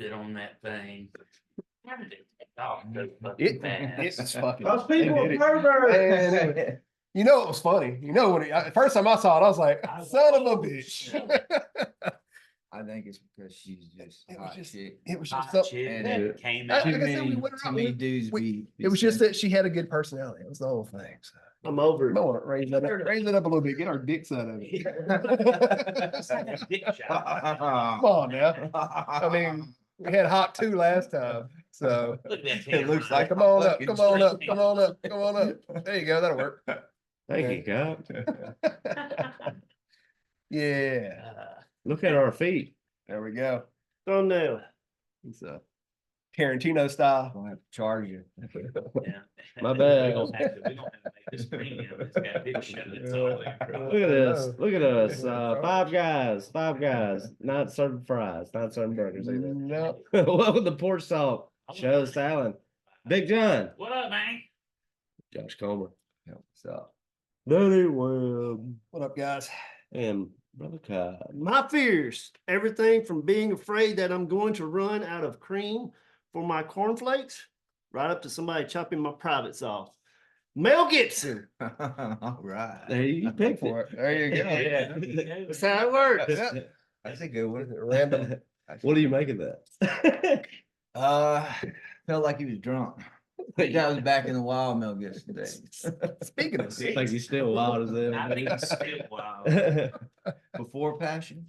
spit on that thing. How did it take off so fucking It's fast? fucking. Those people they are did it. perverts. And you know, it was funny. You know, first time I saw it, I was like, son of a bitch. I think it's because she's just It was hot just- chick. It was just Hot so, chick and that it- came I- out. like I said, we went Too around, many dudes it was just that she had a good personality. It was the whole thing. So. I'm over I it. want to raise it up a little bit, get our dicks out of it. It's like a dick shot. Come on now. I mean, we had Hawk 2 last time, so Look at that It looks camera. like come on up, fucking come on up, come on up, come on up. There you go, that'll work. Thank you, Cobb. Yeah, Look at our feet. there we go. Thumbnail. It's Tarantino style. Gonna have to charge you. Yeah. My We bad. don't have to make this premium. It's got dick shot. It's all in, bro. Look at this. Look at us. Five guys. Not serving fries, not serving burgers either. No, Welcome to Porch Talk. Show Alan. Big John. What up, man? Josh Comer. What's up? Danny Webb. what up, guys? And Brother Cobb. My fears, everything from being afraid that I'm going to run out of cream for my cornflakes, right up to somebody chopping my privates off. Mel Gibson. All right. There you picked For it. it. There you go. Yeah. That's how it works. Yeah. That's a good one. Random. What do you make of that? Felt like he was drunk. I think I was back in the wild Mel Gibson days. Speaking of I sick, think he's still wild as I ever. think it's still wild. Before Passion,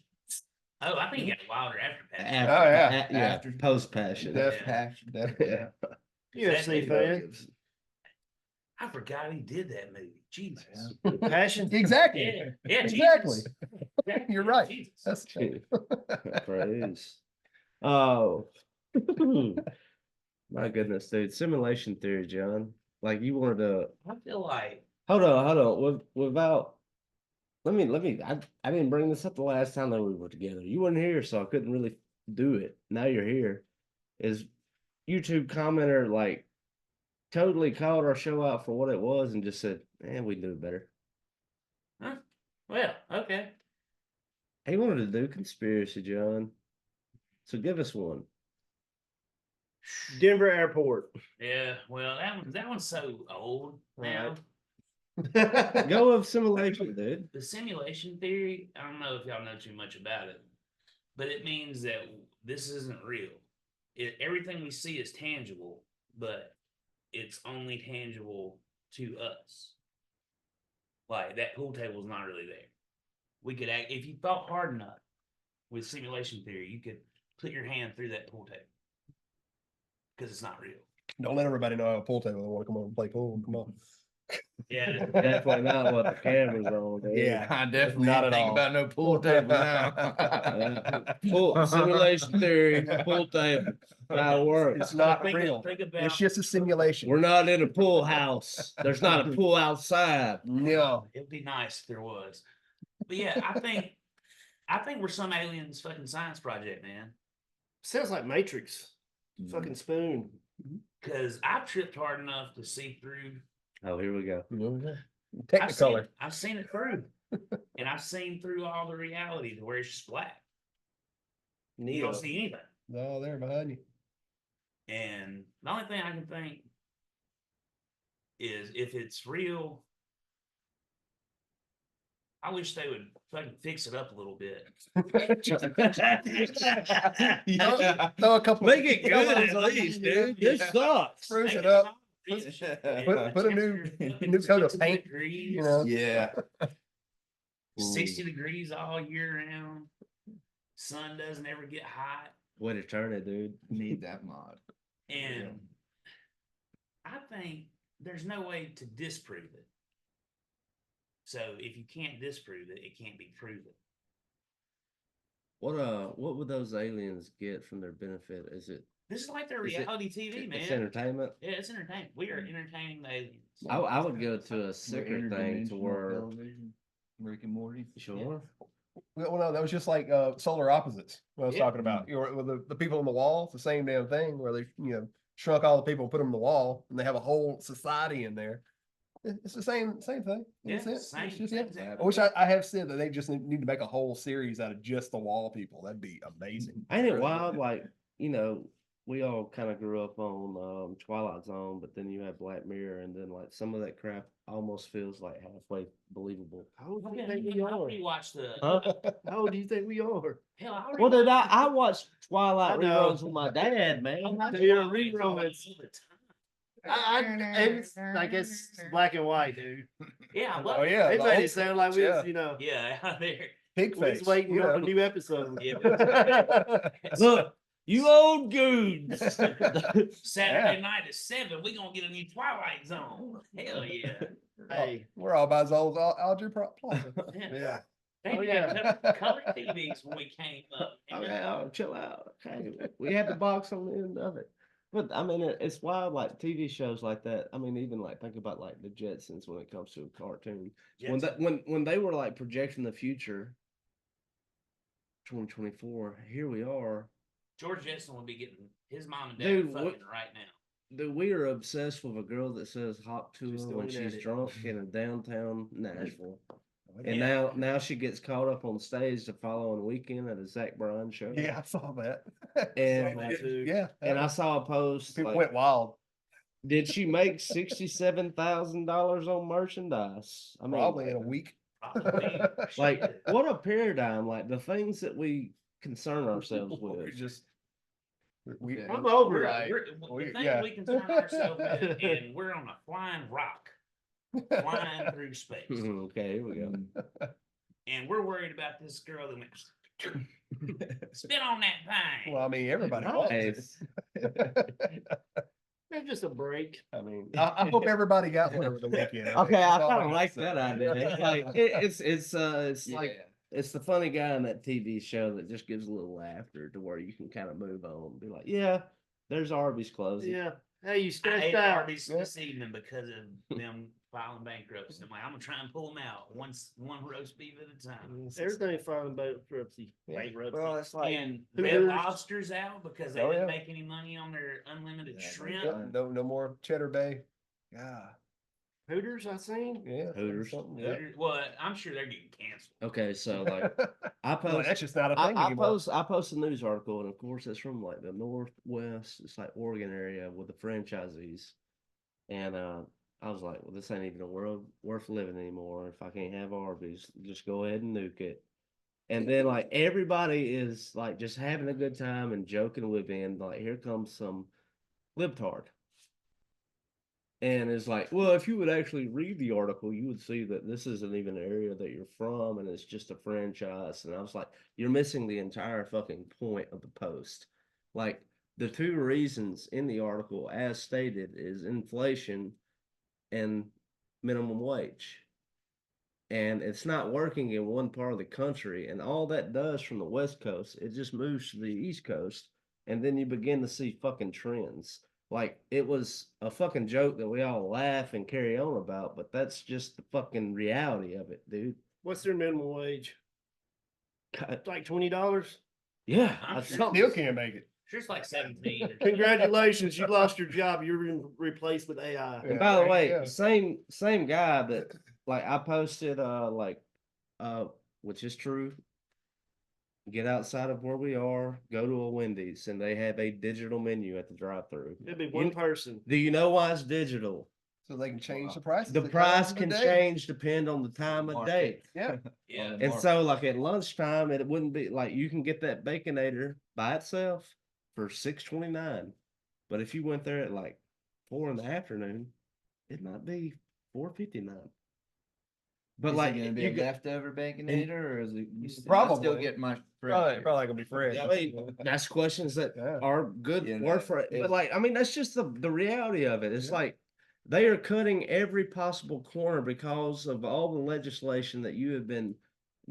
Oh, I think he got wilder after Passion. After, Oh, yeah. yeah, After. post passion. Def Yeah. Passion. Yeah. UFC fan. I forgot he did that movie. Jesus. Passion. exactly, Yeah. Yeah. exactly. Jesus. You're right. Jesus. That's Praise. Oh, my goodness, dude. Simulation theory, John. Like you wanted to I feel like hold on. Without let me. I didn't bring this up the last time that we were together. You weren't here, so I couldn't really do it. Now you're here. Is YouTube commenter like totally called our show out for what it was and just said, "Man, we do better." well, okay. He wanted to do conspiracy, John. So give us one. Denver Airport. Yeah, well, that one's so old now. Go with simulation, dude. The simulation theory, I don't know if y'all know too much about it, but it means that this isn't real. Everything we see is tangible, but it's only tangible to us. Like that pool table is not really there. We could act if you thought hard enough with simulation theory, you could put your hand through that pool table because it's not real. Don't let everybody know I have a pool table. They want to come over and play pool. Come on. Yeah, Definitely not what the camera's on. Dude. Yeah. I definitely Not not at think all. about no pool table now. Pool, simulation theory, pool table. How it works. It's not think, real. Think about It's just a simulation. We're not in a pool house. There's not a pool outside. No. it'd be nice if there was. But yeah, I think we're some aliens fucking science project, man. Sounds like Matrix. Fucking spoon. Because I've tripped hard enough to see through. Oh, here we go. Technicolor. I've seen it through, and I've seen through all the reality to where it's just black. You Neo. don't see anything. No, there behind you. And the only thing I can think is if it's real, I wish they would fucking fix it up a little bit. Throw a couple. Make it good at least, dude. This sucks. Spruce Make it up. piece of shit. Put a new coat of paint. Degrees, You know. Yeah. 60 degrees all year round. Sun doesn't ever get hot. Way to turn it, dude. Need that mod. And I think there's no way to disprove it. So if you can't disprove it, it can't be proven. What would those aliens get from their benefit? Is it This is like their Is it- reality TV, man. it's entertainment? Yeah, it's entertainment. We are entertaining the aliens. I would go to a sicker thing to where Television, Rick and Morty. sure. Well, no, that was just like solar opposites. What I was Yeah. talking about. You know, with the people on the wall, it's the same damn thing where they, shrunk all the people and put them on the wall, and they have a whole society in there. It's the same thing. in a Yeah, sense. same, It's just same it. exact I wish I have said that they just need to make a whole series out of just the wall people. That'd be amazing. Ain't it wild? Like you know, we all kind of grew up on Twilight Zone, but then you have Black Mirror, and then like some of that crap almost feels like halfway believable. How old do you Yeah, think we I are? rewatched the. Huh? How old do you think we are? Hell, I Well, dude, rewatched I watched Twilight I know. reruns with my dad, man. You're Twilight reruns. all the time. It's like it's black and white, dude. Yeah, Oh well, yeah. They the made old it sound like we yeah. was, you know, yeah, out there. Pig we was face. waiting you on a know. new episode. Yeah, but Look, you old goons. Saturday night at 7, we gonna get a new Twilight Zone. Hell yeah. Hey, We're all about as old as Alger Plaza. yeah. They Oh, had yeah. color TVs when we came up. Okay, oh, chill out. Okay, we had the box on the end of it. But I mean, it's wild, like TV shows like that. I mean, even like think about like the Jetsons when it comes to a cartoon. When they were like projecting the future, 2024, here we are. George Jetson will be getting his mom and dad Dude, fucking what- right now. Dude, we are obsessed with a girl that says hop to She's her when doing she's it. drunk in a downtown Nashville. And Yeah. now she gets caught up on stage the following weekend at a Zach Bryan show. Yeah, I saw that. And Saw that too. yeah. and I saw a post people like, went wild. did she make $67,000 on merchandise? I mean, Probably in a week. Probably. like Shit. what a paradigm! Like the things that we concern ourselves We're with. just we Yeah. I'm over We're, it. Right. the thing Yeah. we concern ourselves with, and we're on a flying rock, flying through space. Okay, here we go. And we're worried about this girl that went spit on that thing. Well, I mean, everybody was. Nice. It's just a break. I mean, I hope everybody got one over the weekend. Okay, I That's all kind of gotta like say. that idea. It's like it's Yeah. like it's the funny guy in that TV show that just gives a little laughter to where you can kind of move on and be like, yeah, there's Arby's closing. Yeah. Hey, you I stressed ate out. Arby's this evening because of them filing bankruptcy. I'm like, I'm gonna try and pull them out one roast beef at a time. Everything filing bankruptcy. Yeah. Bankruptcy. Well, it's like And Who Red knows? Lobster's out because they Oh, didn't yeah. make any money on their unlimited Yeah, shrimp. Yeah, no more Cheddar Bay. Yeah. Hooters, I seen. Yeah. Hooters. something, yeah. Well, I'm sure they're getting canceled. Okay, so like I Well, post that's just not a thing anymore. I post a news article, and of course it's from like the Northwest, it's like Oregon area with the franchisees. And I was like, well, this ain't even a world worth living anymore. If I can't have Arby's, just go ahead and nuke it. And then like everybody is like just having a good time and joking with me, and like here comes some libtard. And it's like, well, if you would actually read the article, you would see that this isn't even an area that you're from, and it's just a franchise. And I was like, you're missing the entire fucking point of the post. Like, the two reasons in the article, as stated, is inflation and minimum wage. And it's not working in one part of the country. And all that does from the West Coast, it just moves to the East Coast. And then you begin to see fucking trends. Like, it was a fucking joke that we all laugh and carry on about, but that's just the fucking reality of it, dude. What's their minimum wage? God, It's like $20. yeah, I'm I sure saw- Still can't make it. Sure, it's like 17. or Congratulations, you lost your job. You're being replaced with AI. And Yeah, by the there you way, go. same guy that like I posted which is true. Get outside of where we are, go to a Wendy's, and they have a digital menu at the drive-through. It'd be one person. Do you know why it's digital? So they can change the price. The price can change depend on the time of day. Yeah. Yeah. And so like at lunchtime, it wouldn't be like you can get that Baconator by itself for $6.29. But if you went there at like 4 in the afternoon, it might be $4.59. But is like it gonna be you a get, leftover baconator, or is it? I still Probably. get my Probably gonna be fresh. I mean, that's questions that Yeah. are good Yeah, word for it. it- But like, I mean, that's just the reality of it. It's Yeah. like they are cutting every possible corner because of all the legislation that you have been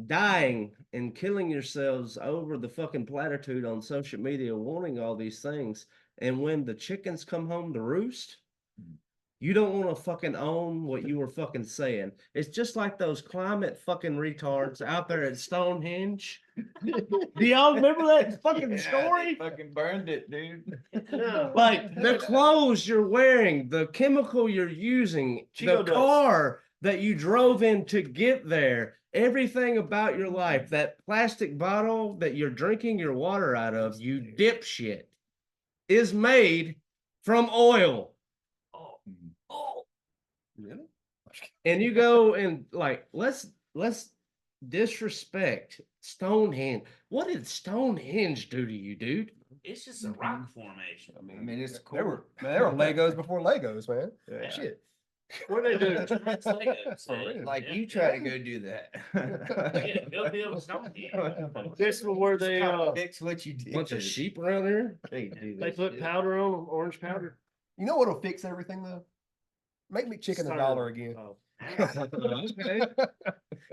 dying and killing yourselves over the fucking platitude on social media, wanting all these things. And when the chickens come home to roost, you don't want to fucking own what you were fucking saying. It's just like those climate fucking retards out there at Stonehenge. Do y'all remember that fucking Yeah, story? they fucking burned it, dude. No. Like the clothes you're wearing, the chemical you're using, Chico the dust. car that you drove in to get there, everything about your life, that plastic bottle that you're drinking your water out of, you dipshit. is made from oil. Oh, Mhm. oh, Really? And you go and like, let's disrespect Stonehenge. What did Stonehenge do to you, dude? it's just a rock formation. I mean, I mean, it's there were, cool. man, there were Legos before Legos, man. Yeah. Shit. What they do? It's Legos, For eh? real. Like Yeah. you try to go do that. Yeah, go build a Stonehenge. This one where they Fix what you did. Bunch of sheep around here. they put powder on them, orange powder. You know what'll fix everything though? Make McChicken Start $1 it. again. Oh. Okay.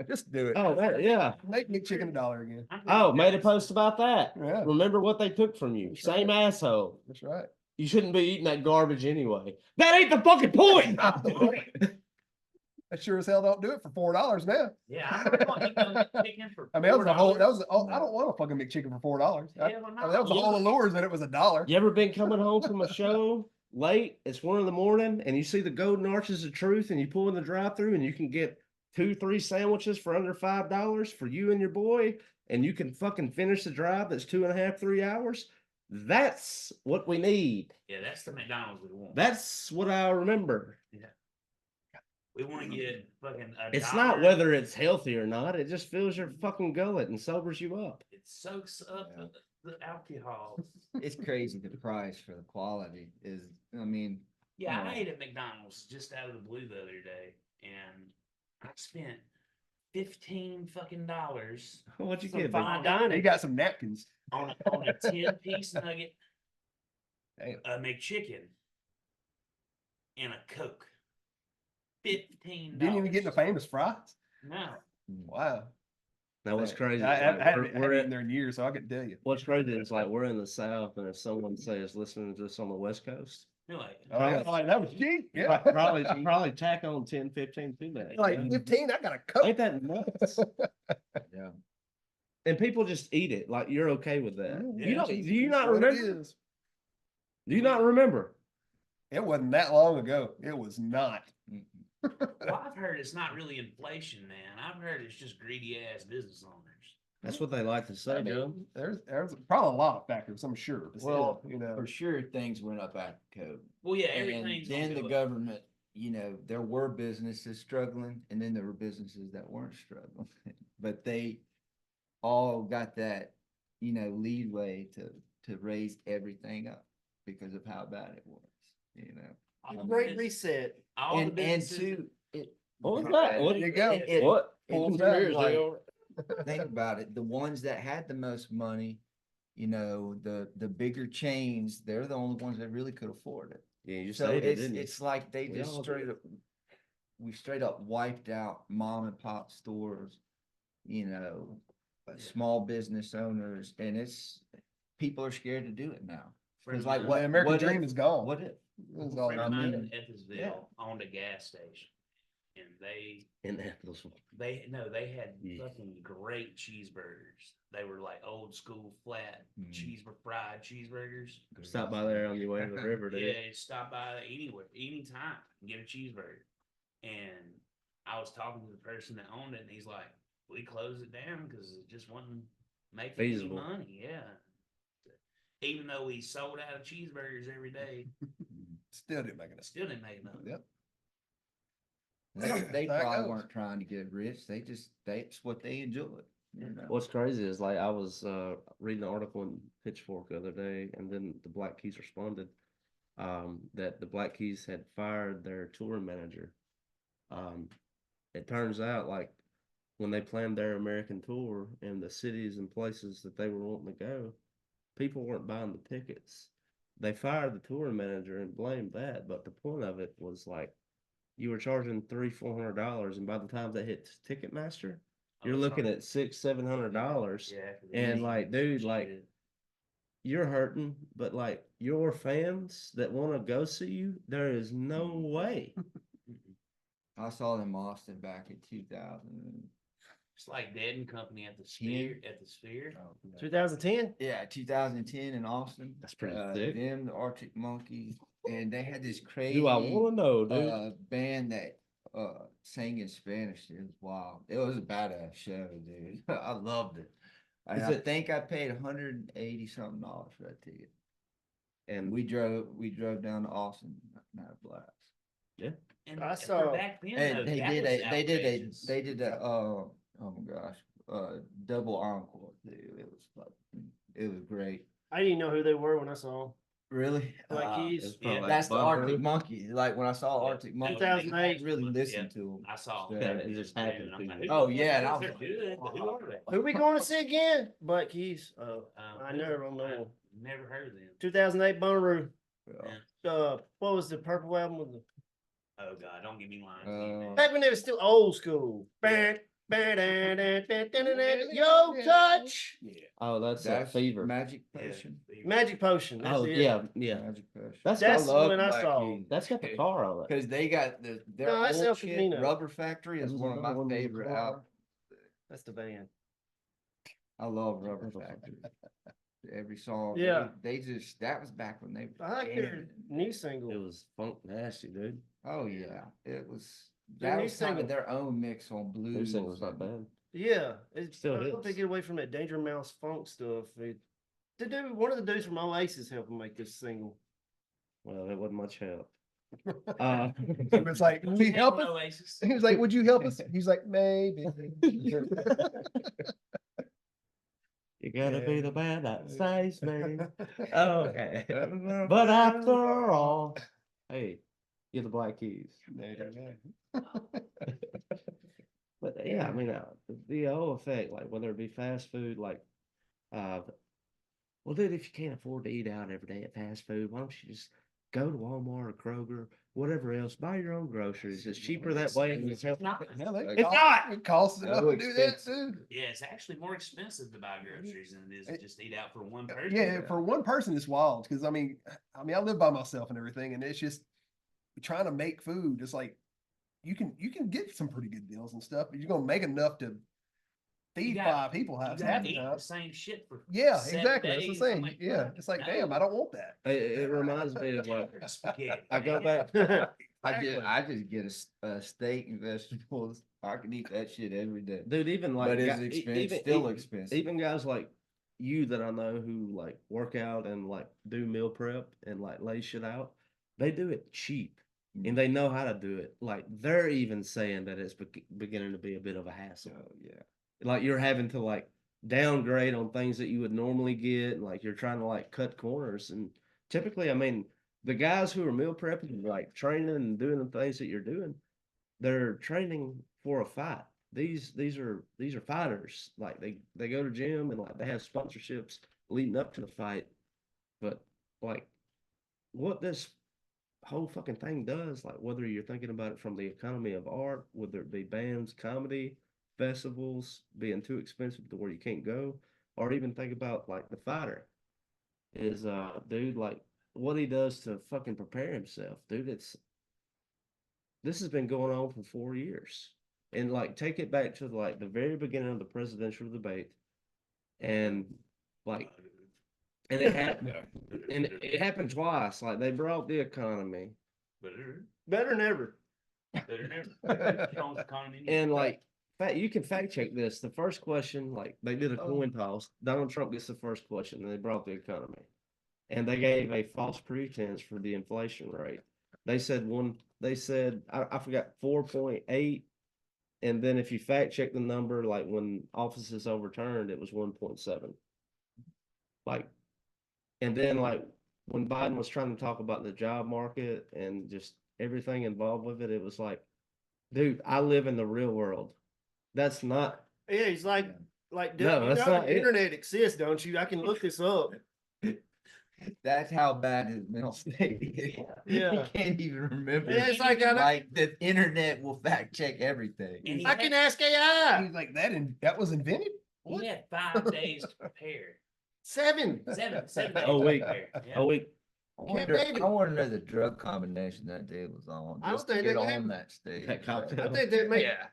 Just do it. Oh, yeah. Make McChicken $1 again. I'm Oh, made a pretty post about that. Yeah, Remember what they took from you. That's Same right. asshole. that's right. You shouldn't be eating that garbage anyway. That ain't the fucking point. I sure as hell don't do it for $4 now. Yeah, I don't want you to chicken for. I mean, that was the whole. That $4. was. The, oh, I don't want a fucking McChicken for $4. I Hell mean, no. that was the whole allure that it was $1. You ever been coming home from a show late? It's 1 a.m. and you see the Golden Arches of Truth, and you pull in the drive-through, and you can get 2-3 sandwiches for under $5 for you and your boy, and you can fucking finish the drive. That's 2.5-3 hours. That's what we need. Yeah, that's the McDonald's we want. That's what I remember. We want to get fucking. It's not whether it's healthy or not. It just fills your fucking gullet and sobers you up. It soaks up Yeah. the alcohol. It's crazy. The price for the quality is, I mean, Yeah, I Oh. ate at McDonald's just out of the blue the other day, and I spent $15 What'd you Some get? fine Big? dining. You got some napkins. on a 10-piece nugget, Damn. a McChicken, and a Coke. $15. Didn't even get the famous fries. No. Wow. Now what's crazy? I is, haven't like, had we're- it we're in at- there in years, so I can tell you. What's crazy is like we're in the South, and if someone says listening to this on the West Coast, You're like, Oh, yeah, like, that was cheap. Yeah. probably tack on 10-15 to that. Like you know? 15, I got a Coke. Ain't that nuts? yeah. And people just eat it like you're okay with that. Yeah, You don't? Do you not What it remember? is. Do you not remember? It wasn't that long ago. It was not. Mm-mm. well, I've heard it's not really inflation, man. I've heard it's just greedy ass business owners. That's what they like to say, I mean, Joe. there's probably a lot of factors, I'm sure. But Well, still, you know, For sure, things went up after COVID. Well, yeah, And everything's then gonna the go up. government, you know, there were businesses struggling, and then there were businesses that weren't struggling. But they all got that, you know, leadway to raise everything up because of how bad it was, you know. All the Great business- reset. all the And businesses- two, it. What was that? What there you go. What? Pulls It- back, like, Joe. think about it, the ones that had the most money, you know, the bigger chains, they're the only ones that really could afford it. Yeah, you So said it, it's didn't you? it's like they We just all straight did. up, we straight up wiped out mom and pop stores, you know, small business owners, and people are scared to do it now. friend It's of like mine- the what American what dream if- is gone. What if? It's all friend of gone. mine mean, in Evansville yeah. owned a gas station, and they In Ethelsville. they had Yeah. fucking great cheeseburgers. They were like old school flat Mm. fried cheeseburgers. Stop by there on your way to the river, dude. Yeah, stop by anywhere, anytime, and get a cheeseburger. And I was talking to the person that owned it, and he's like, "We closed it down because it just wasn't making Feasible. any money." Yeah, even though we sold out of cheeseburgers every day, Still didn't make it. still didn't make nothing. Yep. They There it probably goes. weren't trying to get rich. That's what they enjoyed. You know? What's crazy is like I was reading an article in Pitchfork the other day, and then the Black Keys responded that the Black Keys had fired their touring manager. It turns out like when they planned their American tour and the cities and places that they were wanting to go, people weren't buying the tickets. They fired the touring manager and blamed that, but the point of it was like you were charging $300-400, and by the time they hit Ticketmaster, you're looking at $600-700. Yeah, And like, dude, like you're hurting, but like your fans that want to go see you, there is no way. I saw them in Austin back in 2000. it's like Dead and Company at the Sphere. At the Sphere. 2010. Yeah, 2010 in Austin. That's pretty sick. Them, the Arctic Monkeys, and they had this crazy Do I want to know, dude? band that sang in Spanish. It was wild. It was a badass show, dude. I loved it. And Is I it- think I paid $180 something for that ticket. and We drove down to Austin, not a blast. And I for saw- back then, And though, they that did was a, they did a, outrageous. they did a, oh my gosh, double encore too. It was great. I didn't know who they were when I saw 'em. Really? Black Uh, Keys. it's Yeah. probably That's the Bumper. Arctic Monkey. Like when I saw Yeah. Arctic Monkey, 2008. I really Yeah. listened to him. I saw. So- Yeah, it just happened And I'm to like, you. who Oh, the yeah, and fuck I is was that dude? Who are they? Who we going to see again? Black Keys. I Who? never know. Never heard of them. 2008 Bonnaroo. Yeah. What was the purple album with the? Oh God, don't give me lines. Back when they were still old school. Yeah. Yo, touch. Yeah. Oh, that's a That's fever. Magic Yeah. Potion. Magic Potion. That's Oh it. yeah, yeah. Magic Potion. That's That's got, when I saw 'em. that's got the car on it. Because they got their No, that's El old shit, Camino. Rubber Factory is There's one of another my one with the favorite car. albums. That's the band. I love Rubber Factory. Every song. Yeah. They just, that was back when they. were I like their jamming. new single. It was funk nasty, dude. Oh, yeah. It was, Their that new was kind single- of their own mix on blues. New single's not and- bad. Yeah, it's Still I hope they hits. get away from that Danger Mouse funk stuff. One of the dudes from Oasis helped them make this single. Well, that wasn't much help. He was like, "Will you help us?" Oasis. He was like, "Would you help us?" He's like, "Maybe." You gotta be Yeah. the man that saves me. Okay. But after all, hey, you're the Black Keys. But yeah, I mean, the whole effect, like whether it be fast food, like, well, dude, if you can't afford to eat out every day at fast food, why don't you just go to Walmart or Kroger, whatever else, buy your own groceries. It's cheaper that way. And it's healthy. Not. It's not! It costs enough So to do that, expensive. dude. Yeah, it's actually more expensive to buy groceries than it is to It- just eat out for one person. Yeah, for one person, it's wild because I mean, I live by myself and everything, and it's just trying to make food. It's like you can get some pretty good deals and stuff, but you're gonna make enough to feed got- 5 people You half gotta the eat the time. same shit for Yeah, 7 exactly. That's the days. I'm thing. like, Yeah, fuck, it's like, no. damn, I don't want that. It reminds me of like, Spaghetti. I go back. I just get a steak and vegetables. I can eat that shit every day. Dude, even like, But it's guy- expensive, even- still even- expensive. Even guys like you that I know who like work out and like do meal prep and like lay shit out, they do it cheap and they know how to do it. Like they're even saying that it's beginning to be a bit of a hassle. So, yeah. Like you're having to like downgrade on things that you would normally get, and like you're trying to like cut corners. And typically, I mean, the guys who are meal prepping, like training and doing the things that you're doing, they're training for a fight. These are fighters. Like they go to gym and like they have sponsorships leading up to the fight. But like what this whole fucking thing does, like whether you're thinking about it from the economy of art, whether it be bands, comedy, festivals being too expensive to where you can't go, or even think about like the fighter is dude, like what he does to fucking prepare himself, dude. This has been going on for 4 years. And like take it back to like the very beginning of the presidential debate. And like and it happened and it happened twice. Like they brought the economy Better than ever. and like you can fact check this. The first question, like they did a coin toss. Donald Trump gets the first question and they brought the economy. And they gave a false pretense for the inflation rate. They said I forgot 4.8. And then if you fact check the number, like when office is overturned, it was 1.7. Like, and then like when Biden was trying to talk about the job market and just everything involved with it, it was like, dude, I live in the real world. That's not. Yeah, he's like, dude, No, you that's know not the it. internet exists, don't you? I can look this up. That's how bad his mental state is. Yeah. He can't even remember. Yeah, it's like The internet will fact check everything. And he I can ask AI. He's like, that was invented? He had 5 days to prepare. 7. 7 days. A week. to prepare. Yeah. A week. David. I want to know the drug combination that dude was on. I don't Just to think get they on have- that stage. That cocktail. I think they make. Yeah.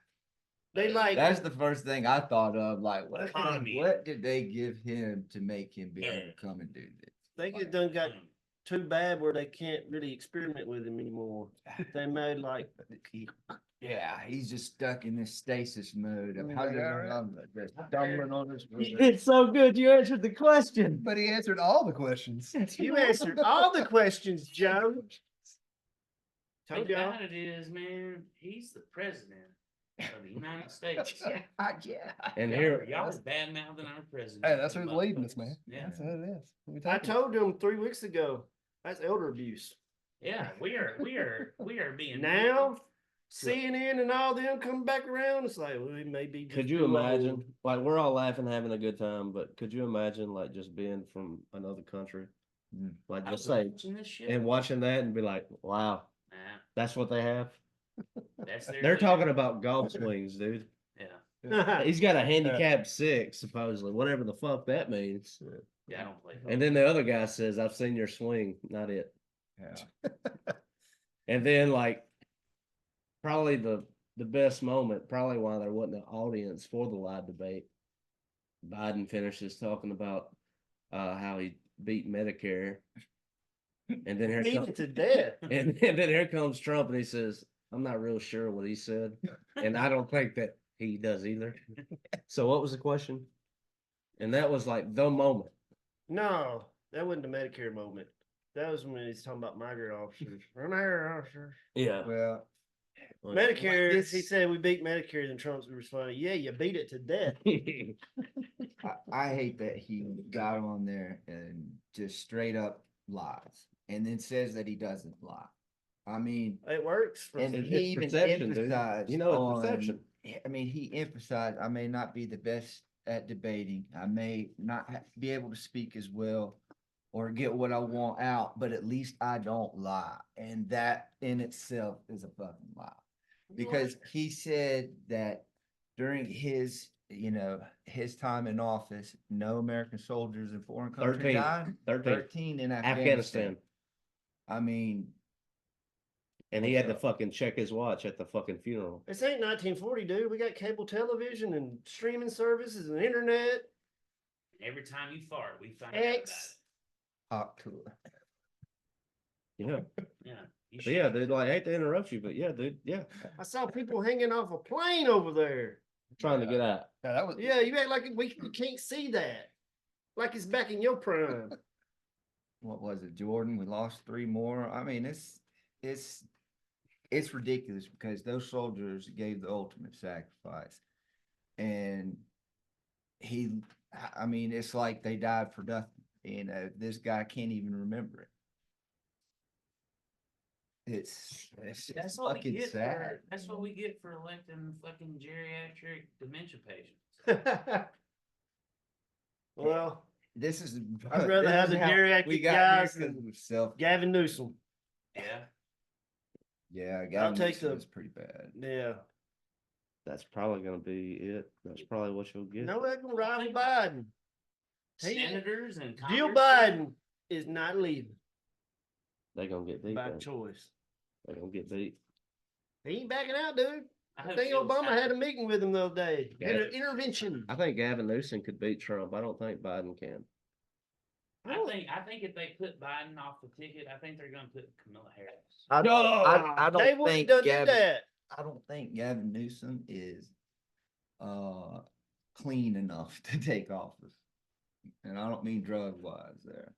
They like. That's the first thing I thought of. Like, Economy. what did they give him to make him be able to come and do this? They get done got too bad where they can't really experiment with him anymore. They made like, Yeah, he's just stuck in this stasis mode of Mm, how I got they're stumbling on his road. It's so good. You answered the question. But he answered all the questions. you answered all the questions, Joe. Thing Told y'all. about it is, man, he's the president of the United States. Yeah. And Y'all here, y'all are bad mouthing our president. Hey, that's who's leading us, man. Yeah, That's what it is. What we I talking told them 3 weeks ago, that's elder abuse. yeah, we are being Now, CNN and all them come back around, it's like, well, it may be. just could you too imagine? old. Like, we're all laughing, having a good time, but could you imagine, like, just being from another country? Mm. Like, I just was say, watching this shit. and watching that and be like, wow, Nah, that's what they have. that's their They're deal. talking about golf swings, dude. Yeah, He's got a handicap 6, supposedly, whatever the fuck that means. yeah, I don't play. And then the other guy says, I've seen your swing, not it. Yeah. And then, like, probably the best moment, probably why there wasn't an audience for the live debate. Biden finishes talking about how he beat Medicare. And then here Beat comes it to death. and then here comes Trump and he says, I'm not real sure what he said. And I don't think that he does either. So what was the question? And that was like the moment. No, that wasn't the Medicare moment. That was when he's talking about migrant officers. Migrant officers. Yeah. Well, Medicare, this- he said we beat Medicare, then Trump's responded, yeah, you beat it to death. I hate that he got on there and just straight up lies and then says that he doesn't lie. I mean, It works. For and It's he even perception, dude. emphasized You know, it's on, perception. I mean, he emphasized, I may not be the best at debating. I may not be able to speak as well or get what I want out, but at least I don't lie. And that in itself is a fucking lie. Because he said that during his, his time in office, no American soldiers in foreign countries 13. died. 13. In Afghanistan. Afghanistan. I mean, And he had to fucking check his watch at the fucking funeral. This ain't 1940, dude. We got cable television and streaming services and internet. Every time you fart, we find out about it. X. talk to her. Yeah. Yeah, you But yeah, should. dude, like, I hate to interrupt you, but yeah, dude, yeah. I saw people hanging off a plane over there. Trying to get out. Yeah, that was Yeah, you act like you can't see that. Like it's back in your prime. What was it, Jordan? We lost 3 more. I mean, it's ridiculous because those soldiers gave the ultimate sacrifice. And I mean, it's like they died for nothing. This guy can't even remember it. It's That's what we fucking get sad. for, that's what we get for electing fucking geriatric dementia patients. Well, This is. I'd rather this have is the how geriatric we got guys here 'cause than of self. Gavin Newsom. Yeah, Yeah, Gavin take Newsom the- is pretty bad. Yeah. That's probably gonna be it. That's probably what you'll get. No, they're gonna rival Biden. He- senators and Jill congressmen. Biden is not leaving They're gonna get beat. by then. choice. They're gonna get beat. He ain't backing out, dude. I I hope think Jill Obama had a Biden- meeting with him the other day. Yeah. Did an intervention. I think Gavin Newsom could beat Trump. I don't think Biden can. I think if they put Biden off the ticket, I think they're gonna put Kamala Harris. I don't They wouldn't think done did Gavin. that. I don't think Gavin Newsom is clean enough to take office. And I don't mean drug wise there.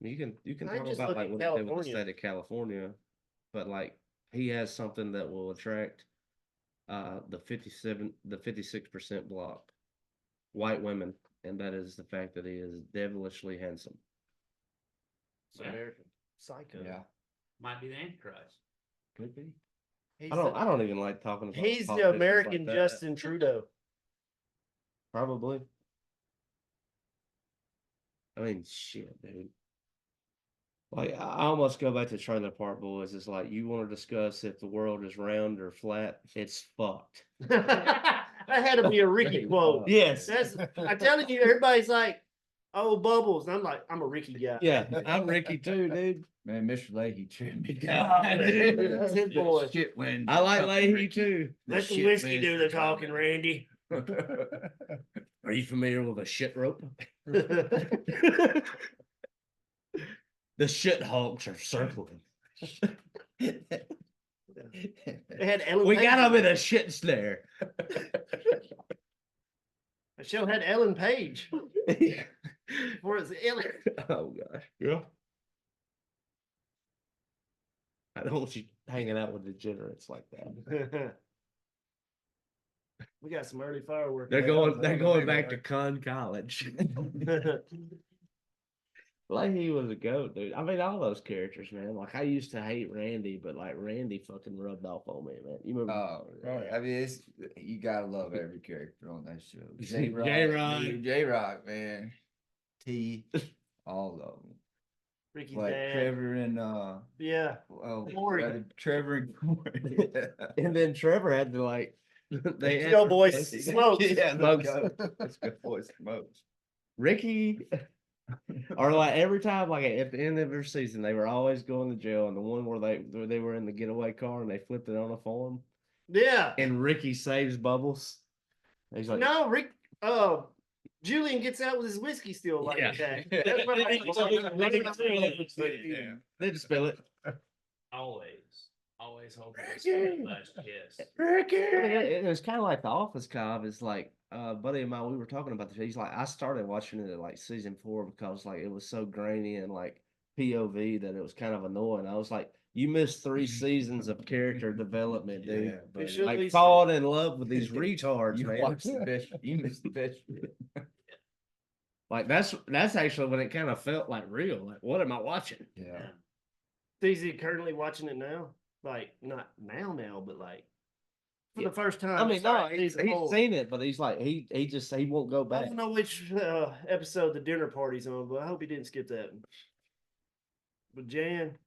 You can I talk just about look like at what they did with the California. state of California, but like he has something that will attract the 56% block white women, and that is the fact that he is devilishly handsome. Yeah, American psycho. might be the Antichrist. Could be. He's I don't even like talking about He's the politicians American like that. Justin Trudeau. Probably. I mean, shit, dude. Like, I almost go back to Trailer Park Boys. It's like, you want to discuss if the world is round or flat? It's fucked. That had to be a Ricky quote. Yes. That's I'm telling you, everybody's like, oh, Bubbles. And I'm like, I'm a Ricky guy. Yeah, I'm Ricky too, dude. Man, Mr. Leahy tripped me. God, dude. That's his boy. Shit when I like Leahy too. Let the shit whiskey man. do the talking, Randy. Are you familiar with a shit rope? The shit hogs are circling. They had Ellen. We Page got them in there. a shit snare. The show had Ellen Page. Before it's Ellen. Oh gosh. Yeah. I don't want you hanging out with degenerates like that. We got some early fireworks. They're going maybe, back to right? Con College. Like he was a goat, dude. I mean, all those characters, man. Like I used to hate Randy, but like Randy fucking rubbed off on me, man. You remember? Oh, Oh, yeah. I mean, it's you gotta love every character on that show. J-Rock. J-Rock, man. T, all of them. Ricky's Like dad. Trevor and Yeah. Corey. Trevor and Corey. And then Trevor had to like they had Go boys, smokes. Yeah, Smokes. let's go boy smokes. Ricky, or like every time, like at the end of every season, they were always going to jail. And the one where they were in the getaway car and they flipped it on a farm, Yeah. and Ricky saves Bubbles. He's like, No, Rick. Julian gets out with his whiskey still like Yeah. that. That's what they just spill it. Always hold Ricky! yes. Ricky, it was kind of like The Office. Cobb is like, buddy of mine. We were talking about this. He's like, I started watching it at like season 4 because like it was so grainy and like POV that it was kind of annoying. I was like, you missed 3 seasons of character development, dude. Yeah, but should Like be- falling in love with these retards, you man. watched the best. You missed the best. shit. Like that's actually when it kind of felt like real. Like, what am I watching? Yeah. Is he currently watching it now? Like not now, but like for Yeah. the first time. I mean, no, starting he's season 4. seen it, but he's like, he won't go I back. don't know which episode the dinner party's on, but I hope he didn't skip that one. But Jan,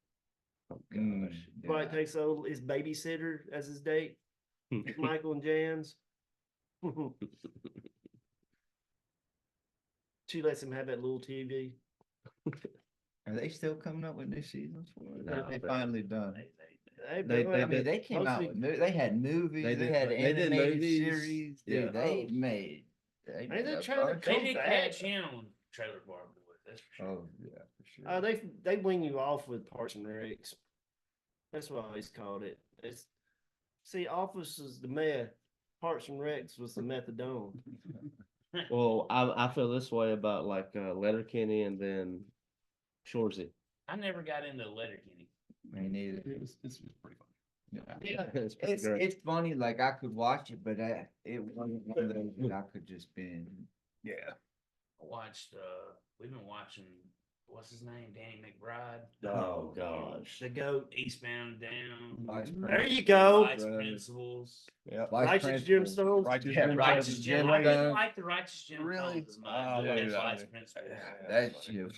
Oh, Mm, gosh. probably yeah. takes his babysitter as his date. Michael and Jan's. She lets him have that little TV. Are they still coming up with new seasons for it? No, they but- finally done? They I mean, they came out. mostly- They had movies. They They did- had they did animated movies. series. Yeah. Dude, they Oh. made. Ain't made they a trying to bunch. They come did back. catch in on Trailer Park Boys. That's for sure. Oh yeah, for sure. They wing you off with Parks and Recs. That's what I always called it. It's see, Office is the meth. Parks and Recs was the methadone. Well, I feel this way about like Letterkenny and then Shorzy. I never got into Letterkenny. Me neither. It's pretty fun. Yeah. Yeah. It's pretty It's great. it's funny. Like I could watch it, but it wasn't one of those that I could just binge. Yeah. I watched we've been watching what's his name? Danny McBride. Oh gosh. The goat. Eastbound and Down. Vice There you go. Vice Right. Principals. Yeah. Vice Righteous Principals. Gemstones. Righteous Yeah, Gemstones. Righteous Gem. I didn't Gemstones. like the Righteous Gemstones Really? as much. Oh, but dude, Vice I- Principals. That shit.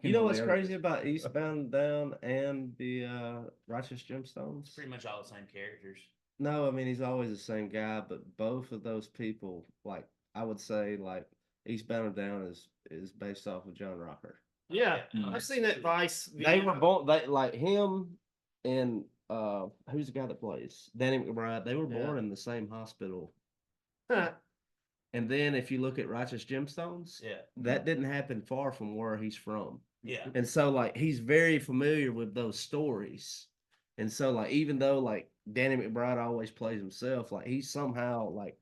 You know what's crazy about Eastbound and Down and the Righteous Gemstones? It's pretty much all the same characters. No, I mean he's always the same guy, but both of those people, like I would say, like Eastbound and Down is based off of John Rocker. Yeah, Mm. I've seen that Vice. They were born. They like him and who's the guy that plays Danny McBride? They were Yeah. born in the same hospital. Huh. And then if you look at Righteous Gemstones, Yeah. that didn't happen far from where he's from. Yeah. And so like he's very familiar with those stories. And so like even though like Danny McBride always plays himself, like he's somehow like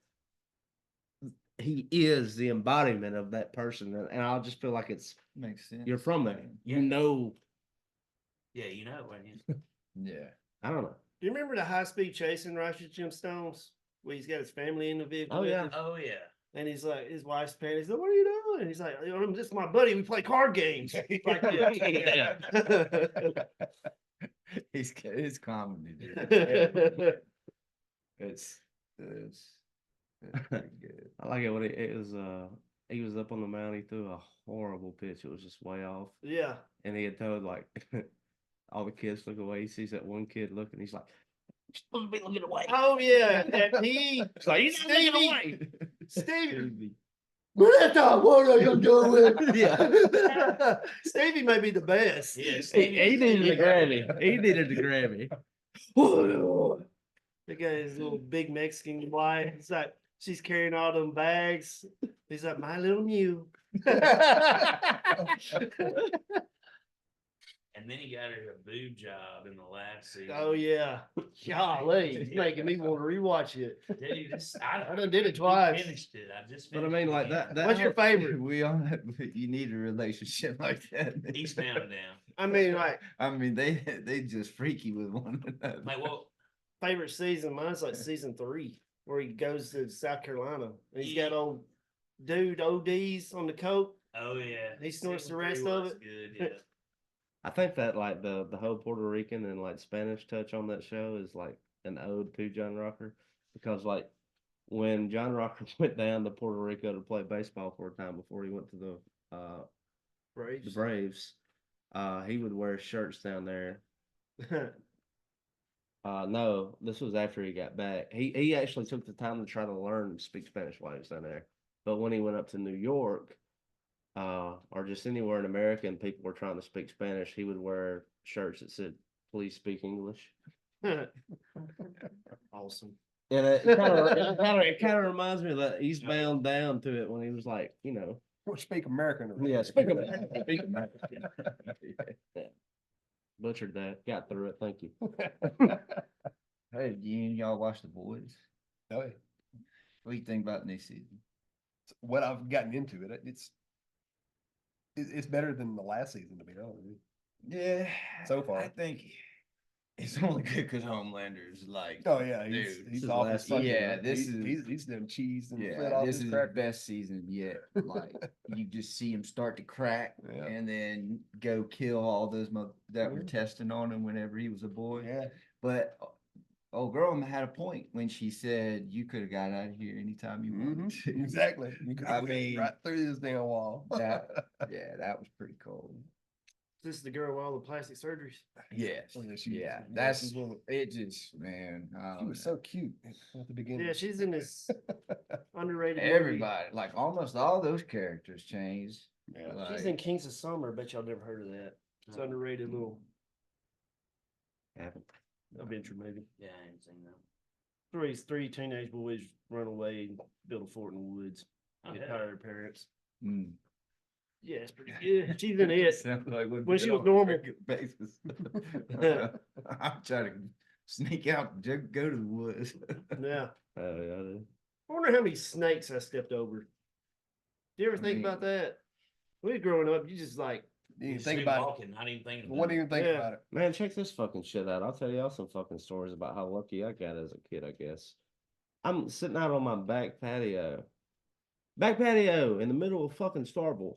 he is the embodiment of that person. And I just feel like it's Makes sense. you're from there. Yeah. You know, Yeah, you know, right? Yeah. Yeah. I don't know. Do you remember the high speed chase in Righteous Gemstones? Where he's got his family in the vehicle. Oh, with yeah. him? Oh yeah. And he's like, his wife's paying. He's like, "What are you doing?" He's like, "This is my buddy. We play card games." Like, It's comedy, dude. It's pretty good. I like it when he was up on the mound, he threw a horrible pitch. It was just way off. Yeah. And he had told like all the kids look away. He sees that one kid looking, he's like, "You're supposed to be looking away." Oh yeah. And he, It's like, "He's not looking Stevie. away." Stevie. Martha, what are you doing? Yeah. Stevie may be the best. Yeah. He needed a Grammy. He needed a Grammy. The guy, his little big Mexican wife. It's like she's carrying all them bags. He's like, "My little mule." And then he got her a boob job in the last season. Oh yeah. Golly, it's making me want to rewatch it. Dude, I done did it twice. Finished it. I just But I finished mean, it like again. that. What's your favorite? We all have, you need a relationship like that. Eastbound and Down. I mean, like I mean, they just freaky with one another. Like, well, favorite season. Mine's like season 3, where he goes to South Carolina. And he's got old dude ODs on the coke. oh yeah, He snorts Season the rest 3 of was it. Good, yeah. I think that like the whole Puerto Rican and like Spanish touch on that show is like an ode to John Rocker, because like when John Rocker went down to Puerto Rico to play baseball for a time before he went to the Braves. Braves, he would wear shirts down there. No, this was after he got back. He actually took the time to try to learn to speak Spanish while he was down there. But when he went up to New York, or just anywhere in America and people were trying to speak Spanish, he would wear shirts that said, "Please speak English." Awesome. And it kind of reminds me of that Eastbound Down to it when he was like, We'll speak American. yeah, speak American. Speak American. Yeah. Butchered that. Got through it. Thank you. Hey, y'all watch The Boys? Oh, yeah. What do you think about this season? What I've gotten into it, it's better than the last season, to be honest with you. Yeah, So far. I think it's only good because Homelander's like, Oh yeah, dude, he's this is off last his fucking. season. Yeah, this he's done cheese and flit yeah, off this his is cracker. the best season yet. Like, you just see him start to crack Yeah. and then go kill all those that were testing on him whenever he was a boy. Yeah, But old girl had a point when she said you could have got out of here anytime you wanted to. exactly. You could I have went mean, right through this damn wall. that was pretty cool. This is the girl with all the plastic surgeries. Yes. Oh, yeah, she- Yeah, yeah, that's she's one of- it. Just man, I She don't was know. so cute at the beginning. Yeah, she's in this underrated movie. Everybody, like almost all those characters changed. Yeah. She's in Kings of Summer. Bet y'all never heard of that. It's underrated little Haven't. adventure movie. Yeah, I ain't seen that. Three teenage boys run away and build a fort in the woods. Oh, Get yeah. tired of their parents. Mm. Yeah, it's pretty good. She's in it. Sounds like what When we she do was on a normal. regular basis. I'm trying to sneak out and go to the woods. Yeah. Oh yeah, dude. I wonder how many snakes I stepped over. Do you ever think about that? When you're growing up, you just like, You didn't Just think be about walking, not even thinking it. about What it. do you think Yeah. about it? Man, check this fucking shit out. I'll tell y'all some fucking stories about how lucky I got as a kid, I guess. I'm sitting out on my back patio in the middle of fucking Starville.